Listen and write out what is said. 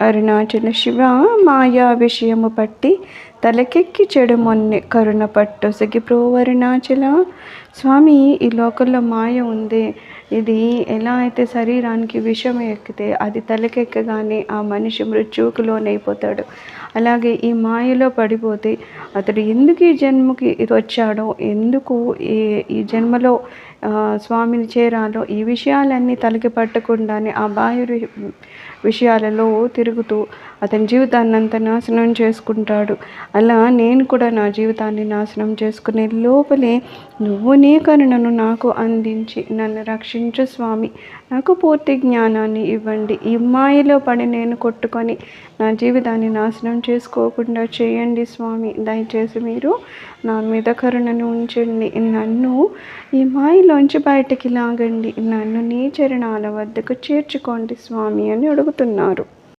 అరుణాచల శివ మాయా విషయము పట్టి తలకెక్కి చెడు మొన్నె కరుణ పట్టు సగిప్రో అరుణాచల. స్వామి, ఈ లోకంలో మాయ ఉంది. ఇది ఎలా అయితే శరీరానికి విషం ఎక్కితే అది తలకెక్కగానే ఆ మనిషి మృత్యువుకు లోనైపోతాడు. అలాగే ఈ మాయలో పడిపోతే అతడు ఎందుకు ఈ జన్మకి ఇది వచ్చాడో, ఎందుకు ఈ జన్మలో స్వామిని చేరాలో, ఈ విషయాలన్నీ తలకి పట్టకుండానే ఆ బాహ్య విషయాలలో తిరుగుతూ అతని జీవితాన్ని అంతా నాశనం చేసుకుంటాడు. అలా నేను కూడా నా జీవితాన్ని నాశనం చేసుకునే లోపలే నువ్వు నీ కరుణను నాకు అందించి నన్ను రక్షించు స్వామి. నాకు పూర్తి జ్ఞానాన్ని ఇవ్వండి. ఈ మాయలో పడి నేను కొట్టుకొని నా జీవితాన్ని నాశనం చేసుకోకుండా చేయండి స్వామి. దయచేసి మీరు నా మీద కరుణను ఉంచండి. నన్ను ఈ మాయలోంచి బయటికి లాగండి. నన్ను నీ చరణాల వద్దకు చేర్చుకోండి స్వామి అని అడుగుతున్నారు.